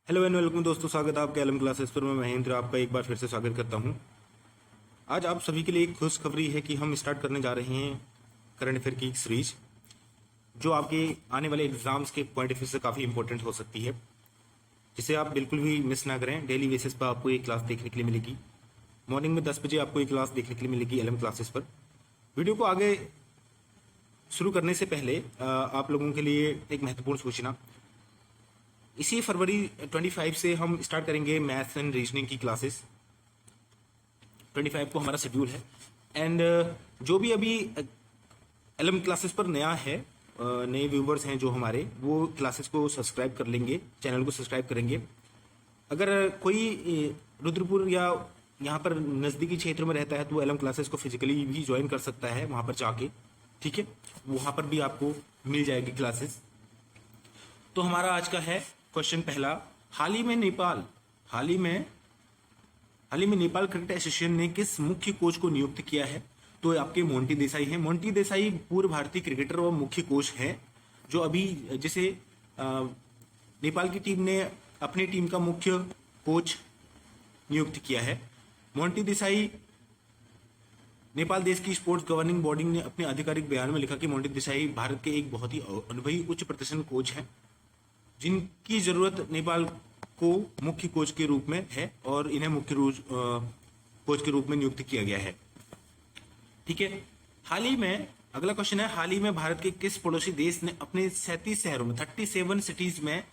Hello and welcome दोस्तों, स्वागत है आपके एलएम क्लासेस पर। मैं महेंद्र आपका एक बार फिर से स्वागत करता हूं। आज आप सभी के लिए एक खुशखबरी है कि हम स्टार्ट करने जा रहे हैं करंट अफेयर की एक सीरीज, जो आपके आने वाले एग्जाम्स के पॉइंट ऑफ व्यू से काफ़ी इंपॉर्टेंट हो सकती है, जिसे आप बिल्कुल भी मिस ना करें। डेली बेसिस पर आपको एक क्लास देखने के लिए मिलेगी। मॉर्निंग में 10 बजे आपको एक क्लास देखने के लिए मिलेगी एलएम क्लासेस पर। वीडियो को आगे शुरू करने से पहले आप लोगों के लिए एक महत्वपूर्ण सूचना। इसी फरवरी 25 से हम स्टार्ट करेंगे मैथ्स एंड रीजनिंग की क्लासेस। 25 को हमारा शेड्यूल है। एंड जो भी अभी एलएम क्लासेस पर नया है, नए व्यूवर्स हैं जो हमारे, वो क्लासेस को सब्सक्राइब कर लेंगे, चैनल को सब्सक्राइब करेंगे। अगर कोई रुद्रपुर या यहाँ पर नज़दीकी क्षेत्र में रहता है तो एलएम क्लासेस को फिजिकली भी ज्वाइन कर सकता है वहाँ पर जाके, ठीक है। वहाँ पर भी आपको मिल जाएगी क्लासेस। तो हमारा आज का है क्वेश्चन पहला। हाल ही में नेपाल क्रिकेट एसोसिएशन ने किस मुख्य कोच को नियुक्त किया है? तो आपके मोंटी देसाई हैं। मोंटी देसाई पूर्व भारतीय क्रिकेटर और मुख्य कोच हैं, जो अभी जिसे नेपाल की टीम ने अपनी टीम का मुख्य कोच नियुक्त किया है। मोंटी देसाई, नेपाल देश की स्पोर्ट्स गवर्निंग बॉडी ने अपने आधिकारिक बयान में लिखा कि मोंटी देसाई भारत के एक बहुत ही अनुभवी उच्च प्रदर्शन कोच हैं, जिनकी जरूरत नेपाल को मुख्य कोच के रूप में है और इन्हें मुख्य कोच के रूप में नियुक्त किया गया है, ठीक है। हाल ही में अगला क्वेश्चन है, हाल ही में भारत के किस पड़ोसी देश ने अपने 37 शहरों में 37 सिटीज में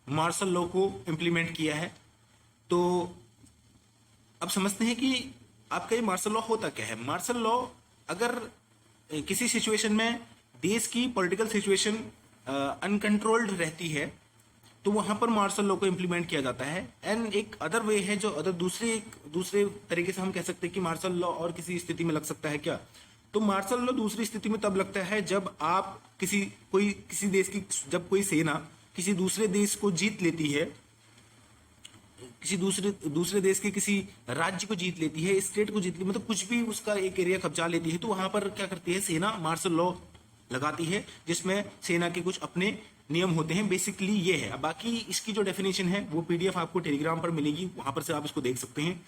मार्शल लॉ को इंप्लीमेंट किया है? तो अब समझते हैं कि आपका ये मार्शल लॉ होता क्या है। मार्शल लॉ, अगर किसी सिचुएशन में देश की पॉलिटिकल सिचुएशन अनकंट्रोल्ड रहती है तो वहां पर मार्शल लॉ को इंप्लीमेंट किया जाता है। एंड एक अदर वे है, जो अदर दूसरे तरीके से हम कह सकते हैं कि मार्शल लॉ और किसी स्थिति में लग सकता है क्या? तो मार्शल लॉ दूसरी स्थिति में तब लगता है जब आप किसी देश की, जब कोई सेना किसी दूसरे देश को जीत लेती है, किसी दूसरे देश के किसी राज्य को जीत लेती है, स्टेट को जीत लेती है, मतलब कुछ भी उसका एक एरिया कब्जा लेती है, तो वहां पर क्या करती है सेना? मार्शल लॉ लगाती है, जिसमें सेना के कुछ अपने नियम होते हैं। बेसिकली ये है। अब बाकी इसकी जो डेफिनेशन है वो पीडीएफ आपको टेलीग्राम पर मिलेगी, वहां पर से आप इसको देख सकते हैं।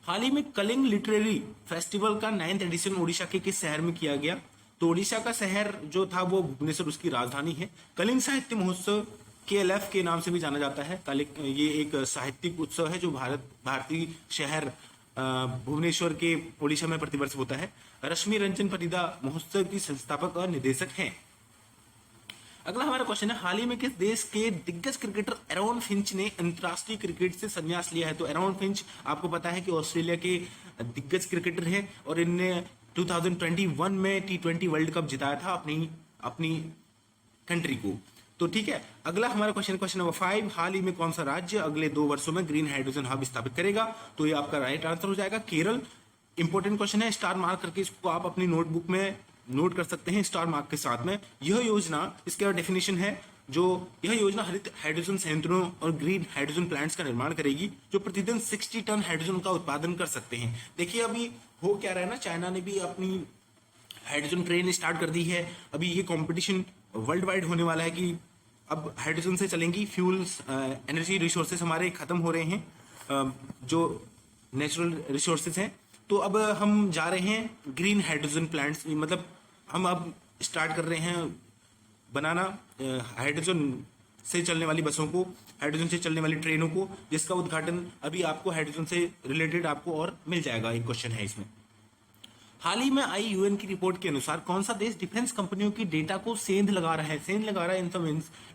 हाल ही में कलिंग लिटरेरी फेस्टिवल का 9th एडिशन ओडिशा के किस शहर में किया गया? तो ओडिशा का शहर जो था वो भुवनेश्वर, उसकी राजधानी है। कलिंग साहित्य महोत्सव KLF के नाम से भी जाना जाता है। ये एक साहित्यिक उत्सव है जो भारतीय शहर भुवनेश्वर के ओडिशा में प्रतिवर्ष होता है। रश्मि रंजन परिदा महोत्सव की संस्थापक और निदेशक हैं। अगला हमारा क्वेश्चन है, हाल ही में किस देश के दिग्गज क्रिकेटर एरॉन फिंच ने अंतर्राष्ट्रीय क्रिकेट से संन्यास लिया है? तो एरॉन फिंच आपको पता है कि ऑस्ट्रेलिया के दिग्गज क्रिकेटर हैं और इनने 2021 में T20 वर्ल्ड कप जिताया था अपनी कंट्री को। तो ठीक है, अगला हमारा क्वेश्चन नंबर 5, हाल ही में कौन सा राज्य अगले 2 वर्षों में ग्रीन हाइड्रोजन हब स्थापित करेगा? तो ये आपका राइट आंसर हो जाएगा केरल। इंपॉर्टेंट क्वेश्चन है, स्टार मार्क करके इसको आप अपनी नोटबुक में नोट कर सकते हैं स्टार मार्क के साथ में। यह योजना, इसका डेफिनेशन है, यह योजना हरित हाइड्रोजन संयंत्रों और ग्रीन हाइड्रोजन प्लांट्स का निर्माण करेगी, जो प्रतिदिन 60 टन हाइड्रोजन का उत्पादन कर सकते हैं। देखिए अभी हो क्या रहा है ना, चाइना ने भी अपनी हाइड्रोजन ट्रेन स्टार्ट कर दी है। अभी ये कॉम्पिटिशन वर्ल्ड वाइड होने वाला है कि अब हाइड्रोजन से चलेंगी फ्यूल्स। एनर्जी रिसोर्सेज हमारे खत्म हो रहे हैं, जो नेचुरल रिसोर्सेज हैं। तो अब हम जा रहे हैं ग्रीन हाइड्रोजन प्लांट्स, मतलब हम अब स्टार्ट कर रहे हैं बनाना हाइड्रोजन से चलने वाली बसों को, हाइड्रोजन से चलने वाली ट्रेनों को, जिसका उद्घाटन अभी आपको हाइड्रोजन से रिलेटेड आपको और मिल जाएगा। एक क्वेश्चन है इसमें, हाल ही में आई यूएन की रिपोर्ट के अनुसार कौन सा देश डिफेंस कंपनियों की डेटा को सेंध लगा रहा है? सेंध लगा रहा है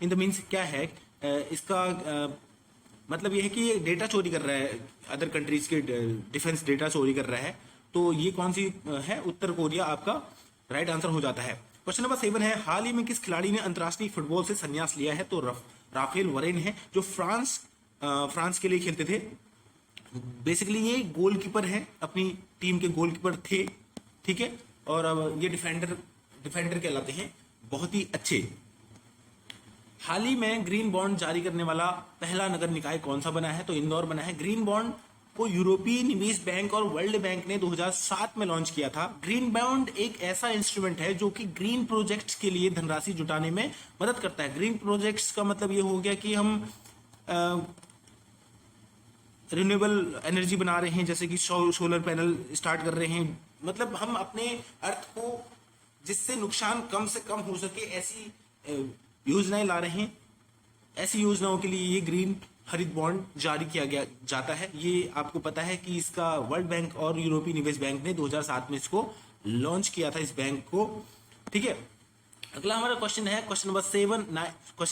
इन द मीन्स क्या है? इसका मतलब यह है कि ये डेटा चोरी कर रहा है, अदर कंट्रीज के डिफेंस डेटा चोरी कर रहा है। तो ये कौन सी है? उत्तर कोरिया आपका राइट आंसर हो जाता है। क्वेश्चन नंबर 7 है, हाल ही में किस खिलाड़ी ने अंतर्राष्ट्रीय फुटबॉल से संन्यास लिया है? तो राफेल वरेन है, जो फ्रांस के लिए खेलते थे। बेसिकली ये गोलकीपर है, अपनी टीम के गोलकीपर थे, ठीक है। और अब ये डिफेंडर कहलाते हैं, बहुत ही अच्छे। हाल ही में ग्रीन बॉन्ड जारी करने वाला पहला नगर निकाय कौन सा बना है? तो इंदौर बना है। ग्रीन बॉन्ड को यूरोपीय निवेश बैंक और वर्ल्ड बैंक ने 2007 में लॉन्च किया था। ग्रीन बॉन्ड एक ऐसा इंस्ट्रूमेंट है जो कि ग्रीन प्रोजेक्ट्स के लिए धनराशि जुटाने में मदद करता है। ग्रीन प्रोजेक्ट्स का मतलब ये हो गया कि हम रिन्यूएबल एनर्जी बना रहे हैं, जैसे कि सोलर पैनल स्टार्ट कर रहे हैं। मतलब हम अपने अर्थ को जिससे नुकसान कम से कम हो सके ऐसी योजनाएं ला रहे हैं। ऐसी योजनाओं के लिए ये ग्रीन हरित बॉन्ड जारी किया गया जाता है। ये आपको पता है कि इसका वर्ल्ड बैंक और यूरोपीय निवेश बैंक ने 2007 में इसको लॉन्च किया था, इस बैंक को। ठीक है, अगला हमारा क्वेश्चन है क्वेश्चन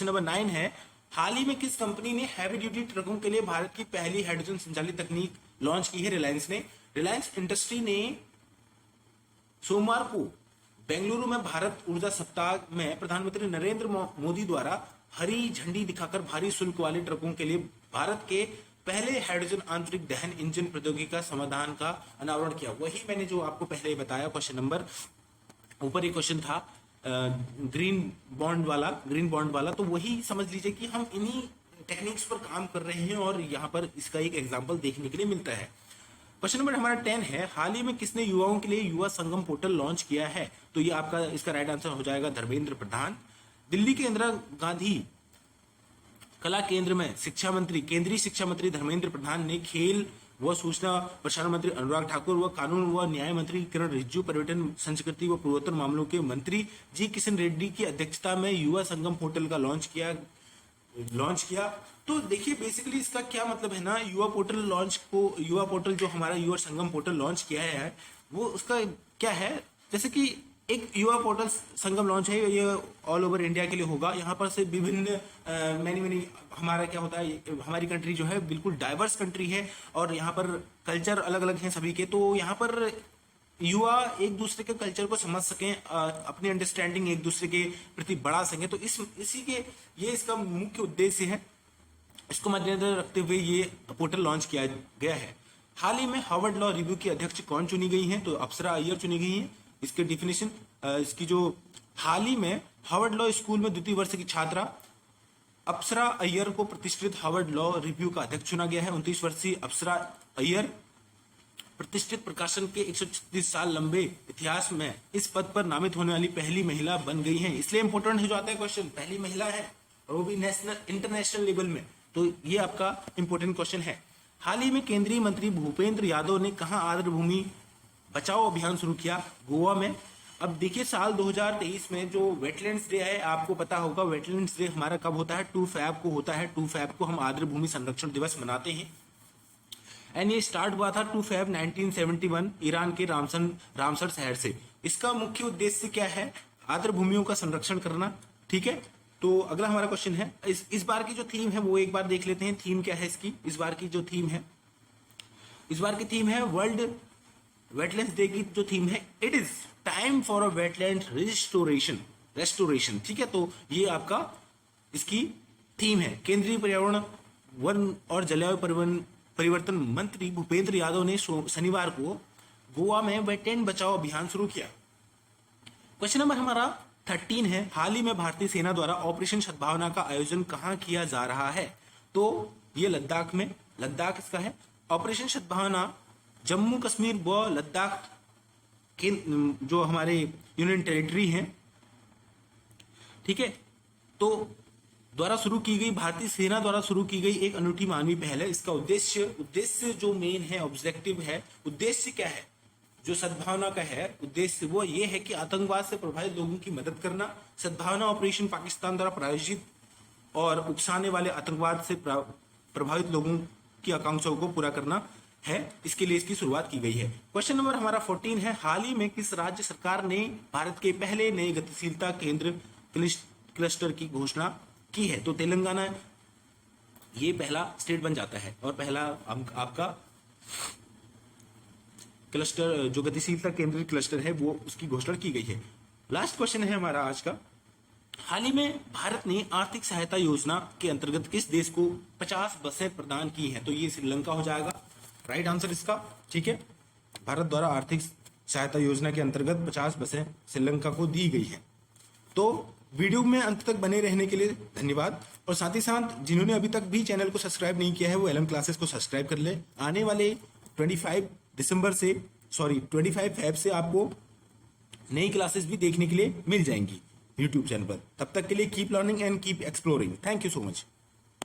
नंबर 9 है, हाल ही में किस कंपनी ने हैवी ड्यूटी ट्रकों के लिए भारत की पहली हाइड्रोजन संचालित तकनीक लॉन्च की है? रिलायंस इंडस्ट्री ने सोमवार को बेंगलुरु में भारत ऊर्जा सप्ताह में प्रधानमंत्री नरेंद्र मोदी द्वारा हरी झंडी दिखाकर भारी शुल्क वाले ट्रकों के लिए भारत के पहले हाइड्रोजन आंतरिक दहन इंजन प्रौद्योगिकी का समाधान का अनावरण किया। वही मैंने जो आपको पहले बताया क्वेश्चन नंबर, ऊपर एक क्वेश्चन था ग्रीन बॉन्ड वाला, तो वही समझ लीजिए कि हम इन्हीं टेक्निक्स पर काम कर रहे हैं और यहाँ पर इसका एक एग्जाम्पल देखने के लिए मिलता है। क्वेश्चन नंबर हमारा 10 है, हाल ही में किसने युवाओं के लिए युवा संगम पोर्टल लॉन्च किया है? तो ये आपका इसका राइट आंसर हो जाएगा धर्मेंद्र प्रधान। दिल्ली के इंदिरा गांधी कला केंद्र में केंद्रीय शिक्षा मंत्री धर्मेंद्र प्रधान ने खेल व सूचना प्रसारण मंत्री अनुराग ठाकुर व कानून व न्याय मंत्री किरण रिजिजू, पर्यटन संस्कृति व पूर्वोत्तर मामलों के मंत्री जी किशन रेड्डी की अध्यक्षता में युवा संगम पोर्टल का लॉन्च किया। तो देखिए बेसिकली इसका क्या मतलब है ना, युवा पोर्टल जो हमारा युवा संगम पोर्टल लॉन्च किया है वो उसका क्या है, जैसे कि एक युवा पोर्टल संगम लॉन्च है, ये ऑल ओवर इंडिया के लिए होगा। यहाँ पर से विभिन्न मैनी हमारा क्या होता है, हमारी कंट्री जो है बिल्कुल डाइवर्स कंट्री है और यहाँ पर कल्चर अलग अलग हैं सभी के, तो यहाँ पर युवा एक दूसरे के कल्चर को समझ सकें, अपनी अंडरस्टैंडिंग एक दूसरे के प्रति बढ़ा सकें, तो इसी के ये इसका मुख्य उद्देश्य है। इसको मद्देनजर रखते हुए ये पोर्टल लॉन्च किया गया है। हाल ही में हार्वर्ड लॉ रिव्यू की अध्यक्ष कौन चुनी गई हैं? तो अप्सरा अय्यर चुनी गई हैं। इसके डिफिनेशन, इसकी जो हाल ही में हार्वर्ड लॉ स्कूल में द्वितीय वर्ष की छात्रा अप्सरा अय्यर को प्रतिष्ठित हार्वर्ड लॉ रिव्यू का अध्यक्ष चुना गया है। 29 वर्षीय अप्सरा अय्यर प्रतिष्ठित प्रकाशन के 136 साल लंबे इतिहास में इस पद पर नामित होने वाली पहली महिला बन गई हैं। इसलिए इंपॉर्टेंट हो जाता है क्वेश्चन, पहली महिला है और वो भी इंटरनेशनल लेवल में, तो ये आपका इंपॉर्टेंट क्वेश्चन है। हाल ही में केंद्रीय मंत्री भूपेंद्र यादव ने कहां आर्द्र भूमि बचाओ अभियान शुरू किया? गोवा में। अब देखिए साल 2023 में जो वेटलैंड्स डे है, आपको पता होगा वेटलैंड्स डे हमारा कब होता है? 2 फैब को होता है। 2 फैब को हम आर्द्र भूमि संरक्षण दिवस मनाते हैं एंड ये स्टार्ट हुआ था 2 फैब 1971 ईरान के रामसर शहर से। इसका मुख्य उद्देश्य क्या है? आर्द्र भूमियों का संरक्षण करना। ठीक है, तो अगला हमारा क्वेश्चन है, इस बार की जो थीम है वो एक बार देख लेते हैं। थीम क्या है इसकी? इस बार की जो थीम है, इस बार की थीम है वर्ल्ड वेटलैंड्स डे की जो थीम है, it is time for a wetland restoration. ठीक है, तो ये आपका इसकी थीम है। केंद्रीय पर्यावरण वन और जलवायु परिवर्तन मंत्री भूपेंद्र यादव ने शनिवार को गोवा में वेटलैंड बचाओ अभियान शुरू किया। क्वेश्चन नंबर हमारा 13 है, हाल ही में भारतीय सेना द्वारा ऑपरेशन सद्भावना का आयोजन कहां किया जा रहा है? तो ये लद्दाख इसका है। ऑपरेशन सद्भावना जम्मू कश्मीर व लद्दाख के जो हमारे यूनियन टेरिटरी हैं, ठीक है, तो द्वारा शुरू की गई, भारतीय सेना द्वारा शुरू की गई एक अनूठी मानवीय पहल है। इसका उद्देश्य जो मेन है, ऑब्जेक्टिव है, उद्देश्य क्या है जो सद्भावना का है? उद्देश्य वो ये है कि आतंकवाद से प्रभावित लोगों की मदद करना। सद्भावना ऑपरेशन पाकिस्तान द्वारा प्रायोजित और उकसाने वाले आतंकवाद से प्रभावित लोगों की आकांक्षाओं को पूरा करना है, इसके लिए इसकी शुरुआत की गई है। क्वेश्चन नंबर हमारा 14 है, हाल ही में किस राज्य सरकार ने भारत के पहले नए गतिशीलता केंद्र क्लस्टर की घोषणा की है? तो तेलंगाना ये पहला स्टेट बन जाता है और पहला आपका क्लस्टर जो गतिशीलता केंद्र क्लस्टर है वो उसकी घोषणा की गई है। लास्ट क्वेश्चन है हमारा आज का, हाल ही में भारत ने आर्थिक सहायता योजना के अंतर्गत किस देश को 50 बसें प्रदान की हैं? तो ये श्रीलंका हो जाएगा राइट आंसर इसका। ठीक है, भारत द्वारा आर्थिक सहायता योजना के अंतर्गत 50 बसें श्रीलंका को दी गई हैं। तो वीडियो में अंत तक बने रहने के लिए धन्यवाद, और साथ ही साथ जिन्होंने अभी तक भी चैनल को सब्सक्राइब नहीं किया है वो एलएम क्लासेस को सब्सक्राइब कर ले। आने वाले 25 फैब से आपको नई क्लासेस भी देखने के लिए मिल जाएंगी यूट्यूब चैनल पर। तब तक के लिए keep learning and keep exploring. Thank you so much.